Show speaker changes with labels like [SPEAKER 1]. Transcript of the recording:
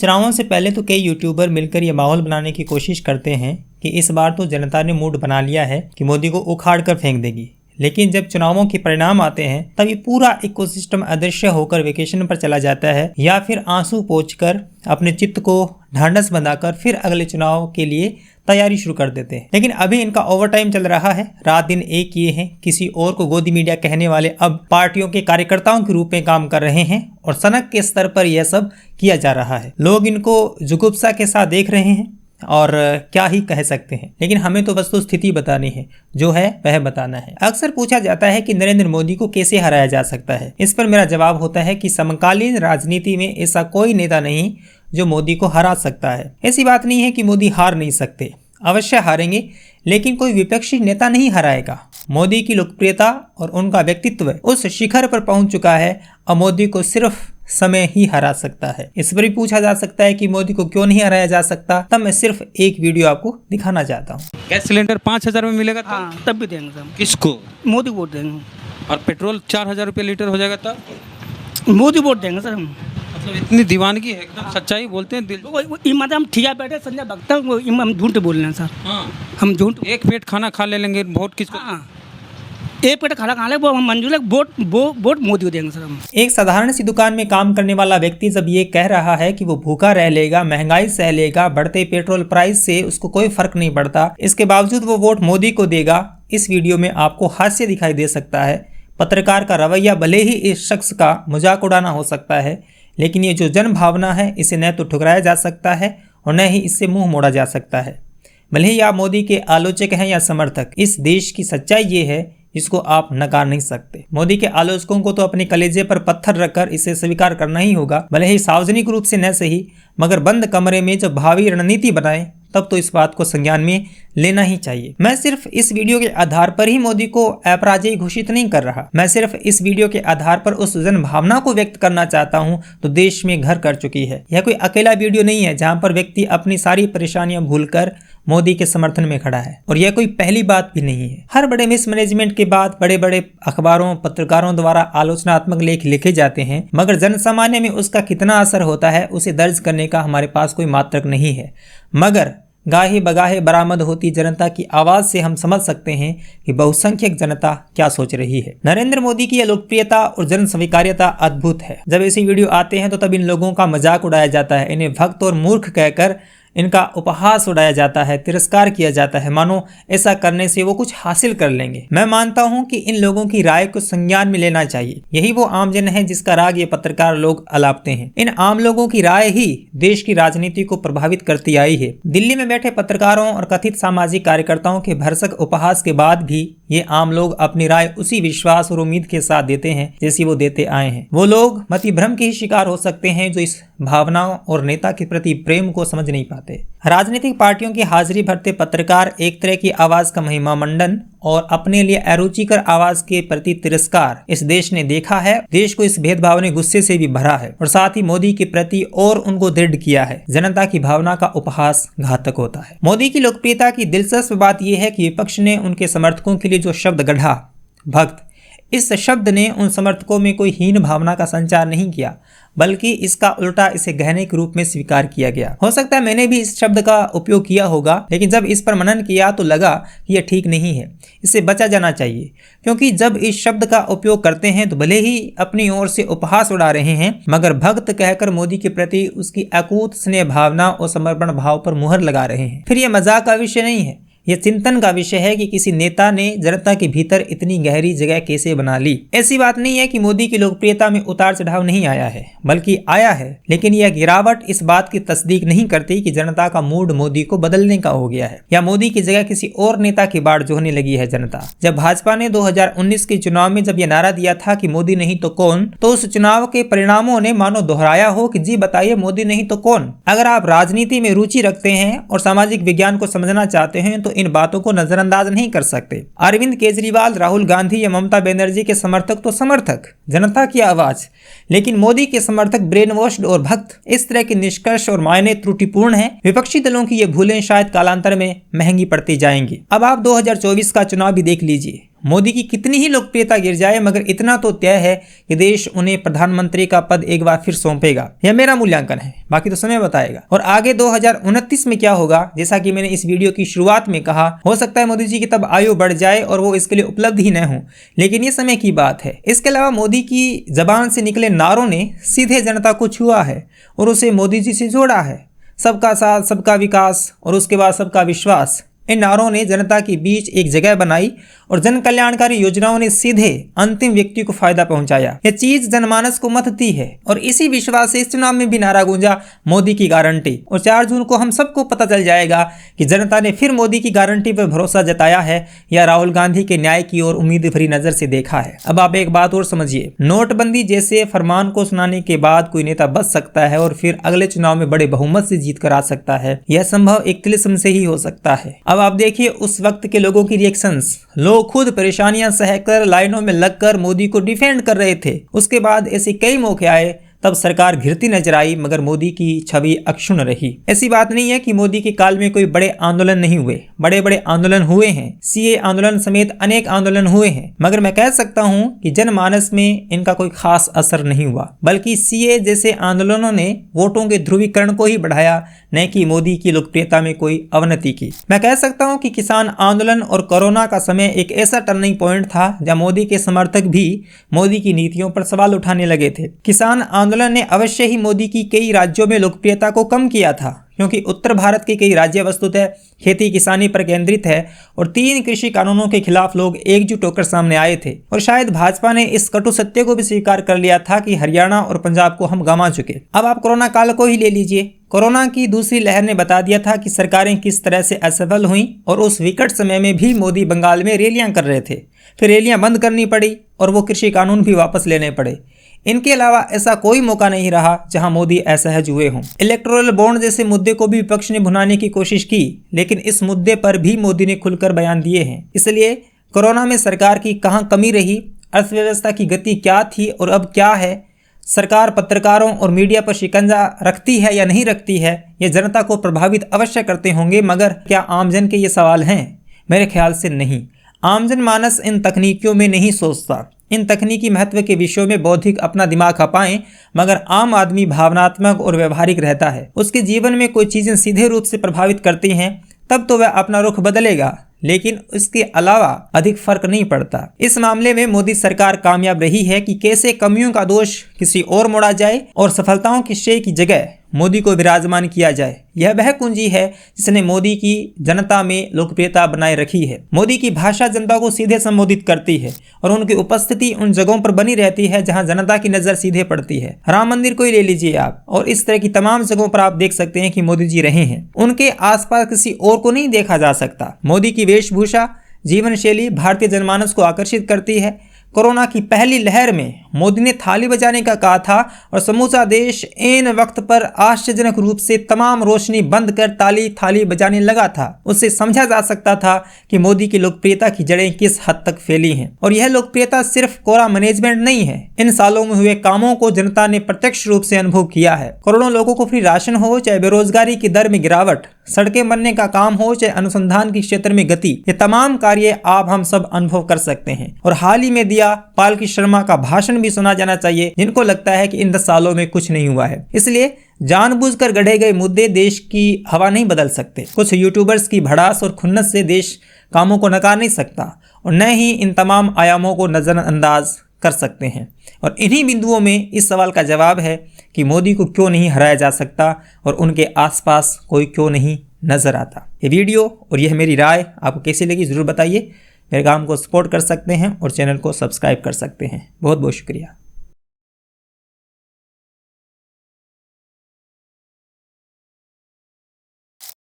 [SPEAKER 1] चुनावों से पहले तो कई यूट्यूबर मिलकर ये माहौल बनाने की कोशिश करते हैं कि इस बार तो जनता ने मूड बना लिया है कि मोदी को उखाड़ कर फेंक देगी। लेकिन जब चुनावों के परिणाम आते हैं तब ये पूरा इकोसिस्टम अदृश्य होकर वेकेशन पर चला जाता है या फिर आंसू पोंछकर अपने चित्त को ढांढस बंधाकर फिर अगले चुनाव के लिए तैयारी शुरू कर देते हैं। लेकिन अभी इनका ओवर टाइम चल रहा है, रात दिन एक किए हैं। किसी और को गोदी मीडिया कहने वाले अब पार्टियों के कार्यकर्ताओं के रूप में काम कर रहे हैं और सनक के स्तर पर यह सब किया जा रहा है। लोग इनको जुगुप्सा के साथ देख रहे हैं और क्या ही कह सकते हैं। लेकिन हमें तो वस्तु स्थिति बतानी है, जो है वह बताना है। अक्सर पूछा जाता है कि नरेंद्र मोदी को कैसे हराया जा सकता है। इस पर मेरा जवाब होता है कि समकालीन राजनीति में ऐसा कोई नेता नहीं जो मोदी को हरा सकता है। ऐसी बात नहीं है कि मोदी हार नहीं सकते, अवश्य हारेंगे, लेकिन कोई विपक्षी नेता नहीं हराएगा। मोदी की लोकप्रियता और उनका व्यक्तित्व उस शिखर पर पहुंच चुका है और मोदी को सिर्फ समय ही हरा सकता है। इस पर भी पूछा जा सकता है कि मोदी को क्यों नहीं हराया जा सकता। तब मैं सिर्फ एक वीडियो आपको दिखाना चाहता हूँ।
[SPEAKER 2] गैस सिलेंडर 5,000 में मिलेगा
[SPEAKER 3] हाँ, तब भी देंगे सर।
[SPEAKER 2] किसको?
[SPEAKER 3] मोदी वोट देंगे।
[SPEAKER 2] और पेट्रोल 4,000 रुपये लीटर हो जाएगा तब
[SPEAKER 3] मोदी वोट देंगे सर हम।
[SPEAKER 2] मतलब इतनी दीवानगी है, एकदम सच्चाई बोलते हैं दिल।
[SPEAKER 3] मतलब हम ठीक है बैठे संजय भक्त हम झूठ बोल रहे हैं सर।
[SPEAKER 2] हाँ,
[SPEAKER 3] हम झूठ
[SPEAKER 2] एक पेट खाना खा ले लेंगे, वोट किसको?
[SPEAKER 3] हाँ, एक पेट खाना खा ले वो हम मंजूर है, वोट मोदी को देंगे सर हम।
[SPEAKER 1] एक साधारण सी दुकान में काम करने वाला व्यक्ति जब ये कह रहा है कि वो भूखा रह लेगा, महंगाई सह लेगा, बढ़ते पेट्रोल प्राइस से उसको कोई फर्क नहीं पड़ता, इसके बावजूद वो वोट मोदी को देगा, इस वीडियो में आपको हास्य दिखाई दे सकता है। पत्रकार का रवैया भले ही इस शख्स का मजाक उड़ाना हो सकता है, लेकिन ये जो जन भावना है इसे न तो ठुकराया जा सकता है और न ही इससे मुंह मोड़ा जा सकता है। भले ही आप मोदी के आलोचक हैं या समर्थक, इस देश की सच्चाई ये है जिसको आप नकार नहीं सकते। मोदी के आलोचकों को तो अपने कलेजे पर पत्थर रखकर इसे स्वीकार करना ही होगा, भले ही सार्वजनिक रूप से न सही, मगर बंद कमरे में जब भावी रणनीति बनाएं तब तो इस बात को संज्ञान में लेना ही चाहिए। मैं सिर्फ इस वीडियो के आधार पर ही मोदी को अपराजयी घोषित नहीं कर रहा। मैं सिर्फ इस वीडियो के आधार पर उस जन भावना को व्यक्त करना चाहता हूं तो देश में घर कर चुकी है। यह कोई अकेला वीडियो नहीं है जहां पर व्यक्ति अपनी सारी परेशानियां भूलकर मोदी के समर्थन में खड़ा है, और यह कोई पहली बात भी नहीं है। हर बड़े मिसमैनेजमेंट के बाद बड़े बड़े अखबारों पत्रकारों द्वारा आलोचनात्मक लेख लिखे जाते हैं, मगर जन सामान्य में उसका कितना असर होता है उसे दर्ज करने का हमारे पास कोई मात्रक नहीं है। मगर गाहे बगाहे बरामद होती जनता की आवाज से हम समझ सकते हैं कि बहुसंख्यक जनता क्या सोच रही है। नरेंद्र मोदी की यह लोकप्रियता और जन स्वीकार्यता अद्भुत है। जब ऐसे वीडियो आते हैं तो तब इन लोगों का मजाक उड़ाया जाता है, इन्हें भक्त और मूर्ख कहकर इनका उपहास उड़ाया जाता है, तिरस्कार किया जाता है, मानो ऐसा करने से वो कुछ हासिल कर लेंगे। मैं मानता हूं कि इन लोगों की राय को संज्ञान में लेना चाहिए। यही वो आमजन है जिसका राग ये पत्रकार लोग अलापते हैं। इन आम लोगों की राय ही देश की राजनीति को प्रभावित करती आई है। दिल्ली में बैठे पत्रकारों और कथित सामाजिक कार्यकर्ताओं के भरसक उपहास के बाद भी ये आम लोग अपनी राय उसी विश्वास और उम्मीद के साथ देते हैं जैसी वो देते आए हैं। वो लोग मति भ्रम के ही शिकार हो सकते हैं जो इस भावनाओं और नेता के प्रति प्रेम को समझ नहीं पाते। राजनीतिक पार्टियों की हाजिरी भरते पत्रकार एक तरह की आवाज का महिमा मंडन और अपने लिए अरुचिकर आवाज के प्रति तिरस्कार इस देश ने देखा है। देश को इस भेदभाव ने गुस्से से भी भरा है और साथ ही मोदी के प्रति और उनको दृढ़ किया है। जनता की भावना का उपहास घातक होता है। मोदी की लोकप्रियता की दिलचस्प बात यह है कि विपक्ष ने उनके समर्थकों के लिए जो शब्द गढ़ा, भक्त, इस शब्द ने उन समर्थकों में कोई हीन भावना का संचार नहीं किया, बल्कि इसका उल्टा इसे गहने के रूप में स्वीकार किया गया। हो सकता है मैंने भी इस शब्द का उपयोग किया होगा, लेकिन जब इस पर मनन किया तो लगा कि यह ठीक नहीं है, इससे बचा जाना चाहिए। क्योंकि जब इस शब्द का उपयोग करते हैं तो भले ही अपनी ओर से उपहास उड़ा रहे हैं, मगर भक्त कहकर मोदी के प्रति उसकी अकूत स्नेह भावना और समर्पण भाव पर मुहर लगा रहे हैं। फिर यह मजाक का विषय नहीं है, यह चिंतन का विषय है कि किसी नेता ने जनता के भीतर इतनी गहरी जगह कैसे बना ली। ऐसी बात नहीं है कि मोदी की लोकप्रियता में उतार चढ़ाव नहीं आया है, बल्कि आया है, लेकिन यह गिरावट इस बात की तस्दीक नहीं करती कि जनता का मूड मोदी को बदलने का हो गया है या मोदी की जगह किसी और नेता की बाढ़ जोहने लगी है जनता। जब भाजपा ने 2019 के चुनाव में जब यह नारा दिया था कि मोदी नहीं तो कौन, तो उस चुनाव के परिणामों ने मानो दोहराया हो कि जी बताइए मोदी नहीं तो कौन। अगर आप राजनीति में रुचि रखते हैं और सामाजिक विज्ञान को समझना चाहते हैं तो इन बातों को नजरअंदाज नहीं कर सकते। अरविंद केजरीवाल, राहुल गांधी या ममता बनर्जी के समर्थक तो समर्थक, जनता की आवाज, लेकिन मोदी के समर्थक ब्रेन वॉश्ड और भक्त। इस तरह के निष्कर्ष और मायने त्रुटिपूर्ण हैं। विपक्षी दलों की ये भूलें शायद कालांतर में महंगी पड़ती जाएंगी। अब आप 2024 का चुनाव भी देख लीजिए। मोदी की कितनी ही लोकप्रियता गिर जाए, मगर इतना तो तय है कि देश उन्हें प्रधानमंत्री का पद एक बार फिर सौंपेगा। यह मेरा मूल्यांकन है, बाकी तो समय बताएगा। और आगे 2029 में क्या होगा, जैसा कि मैंने इस वीडियो की शुरुआत में कहा, हो सकता है मोदी जी की तब आयु बढ़ जाए और वो इसके लिए उपलब्ध ही न हो, लेकिन ये समय की बात है। इसके अलावा मोदी की जबान से निकले नारों ने सीधे जनता को छुआ है और उसे मोदी जी से जोड़ा है। सबका साथ, सबका विकास और उसके बाद सबका विश्वास, इन नारों ने जनता के बीच एक जगह बनाई और जन कल्याणकारी योजनाओं ने सीधे अंतिम व्यक्ति को फायदा पहुंचाया। यह चीज जनमानस को महत्ती है और इसी विश्वास से इस चुनाव में भी नारा गूंजा, मोदी की गारंटी। और 4 जून को हम सबको पता चल जाएगा कि जनता ने फिर मोदी की गारंटी पर भरोसा जताया है या राहुल गांधी के न्याय की ओर उम्मीद भरी नजर से देखा है। अब आप एक बात और समझिए, नोटबंदी जैसे फरमान को सुनाने के बाद कोई नेता बच सकता है और फिर अगले चुनाव में बड़े बहुमत से जीत कर आ सकता है। यह संभव एक तिलिस्म से ही हो सकता है। अब आप देखिए उस वक्त के लोगों की रिएक्शंस। लोग खुद परेशानियां सहकर लाइनों में लगकर मोदी को डिफेंड कर रहे थे। उसके बाद ऐसे कई मौके आए तब सरकार घिरती नजर आई, मगर मोदी की छवि अक्षुण्ण रही। ऐसी बात नहीं है कि मोदी के काल में कोई बड़े आंदोलन नहीं हुए, बड़े बड़े आंदोलन हुए हैं। सीए आंदोलन समेत अनेक आंदोलन हुए हैं, मगर मैं कह सकता हूं कि जनमानस में इनका कोई खास असर नहीं हुआ, बल्कि सीए जैसे आंदोलनों ने वोटों के ध्रुवीकरण को ही बढ़ाया, न कि मोदी की लोकप्रियता में कोई अवनति की। मैं कह सकता हूं कि किसान आंदोलन और कोरोना का समय एक ऐसा टर्निंग पॉइंट था जहां मोदी के समर्थक भी मोदी की नीतियों पर सवाल उठाने लगे थे। किसान आंदोलन ने अवश्य ही मोदी की कई राज्यों में लोकप्रियता को कम किया था, क्योंकि उत्तर भारत के कई राज्य वस्तुतः खेती किसानी पर केंद्रित है और 3 कृषि कानूनों के खिलाफ लोग एकजुट होकर सामने आए थे। और शायद भाजपा ने इस कटु सत्य को भी स्वीकार कर लिया था कि हरियाणा और पंजाब को हम गंवा चुके। अब आप कोरोना काल को ही ले लीजिए। कोरोना की दूसरी लहर ने बता दिया था कि सरकारें किस तरह से असफल हुई और उस विकट समय में भी मोदी बंगाल में रैलियां कर रहे थे, फिर रैलियां बंद करनी पड़ी और वो कृषि कानून भी वापस लेने पड़े। इनके अलावा ऐसा कोई मौका नहीं रहा जहां मोदी असहज हुए हों। इलेक्टोरल बॉन्ड जैसे मुद्दे को भी विपक्ष ने भुनाने की कोशिश की, लेकिन इस मुद्दे पर भी मोदी ने खुलकर बयान दिए हैं। इसलिए कोरोना में सरकार की कहां कमी रही, अर्थव्यवस्था की गति क्या थी और अब क्या है, सरकार पत्रकारों और मीडिया पर शिकंजा रखती है या नहीं रखती है, ये जनता को प्रभावित अवश्य करते होंगे, मगर क्या आमजन के ये सवाल हैं? मेरे ख्याल से नहीं। आमजन मानस इन तकनीकियों में नहीं सोचता। इन तकनीकी महत्व के विषयों में बौद्धिक अपना दिमाग खपाएं, मगर आम आदमी भावनात्मक और व्यवहारिक रहता है। उसके जीवन में कोई चीजें सीधे रूप से प्रभावित करती हैं, तब तो वह अपना रुख बदलेगा, लेकिन इसके अलावा अधिक फर्क नहीं पड़ता। इस मामले में मोदी सरकार कामयाब रही है कि कैसे कमियों का दोष किसी और मोड़ा जाए और सफलताओं की श्रेय की जगह मोदी को विराजमान किया जाए। यह वह कुंजी है जिसने मोदी की जनता में लोकप्रियता बनाए रखी है। मोदी की भाषा जनता को सीधे संबोधित करती है और उनकी उपस्थिति उन जगहों पर बनी रहती है जहां जनता की नजर सीधे पड़ती है। राम मंदिर को ही ले लीजिए आप, और इस तरह की तमाम जगहों पर आप देख सकते हैं कि मोदी जी रहे हैं। उनके आसपास किसी और को नहीं देखा जा सकता। मोदी की वेशभूषा, जीवन शैली भारतीय जनमानस को आकर्षित करती है। कोरोना की पहली लहर में मोदी ने थाली बजाने का कहा था और समूचा देश इन वक्त पर आश्चर्यजनक रूप से तमाम रोशनी बंद कर ताली थाली बजाने लगा था। उससे समझा जा सकता था कि मोदी की लोकप्रियता की जड़ें किस हद तक फैली हैं। और यह लोकप्रियता सिर्फ कोरा मैनेजमेंट नहीं है, इन सालों में हुए कामों को जनता ने प्रत्यक्ष रूप से अनुभव किया है। करोड़ों लोगों को फ्री राशन हो, चाहे बेरोजगारी की दर में गिरावट, सड़कें बनने का काम हो, चाहे अनुसंधान के क्षेत्र में गति, ये तमाम कार्य आप हम सब अनुभव कर सकते हैं। और हाल ही में दिया पालकी शर्मा का भाषण भी सुना जाना चाहिए, जिनको लगता है कि इन 10 सालों में कुछ नहीं हुआ है। इसलिए जानबूझकर गढ़े गए मुद्दे देश की हवा नहीं बदल सकते। कुछ यूट्यूबर्स की भड़ास और खुन्नस से देश कामों को नकार नहीं सकता और न ही इन तमाम आयामों को नजरअंदाज कर सकते हैं। और इन्हीं बिंदुओं में इस सवाल का जवाब है कि मोदी को क्यों नहीं हराया जा सकता और उनके आसपास कोई क्यों नहीं नजर आता। ये वीडियो और यह मेरी राय आपको कैसी लगी जरूर बताइए। मेरे काम को सपोर्ट कर सकते हैं और चैनल को सब्सक्राइब कर सकते हैं। बहुत बहुत शुक्रिया।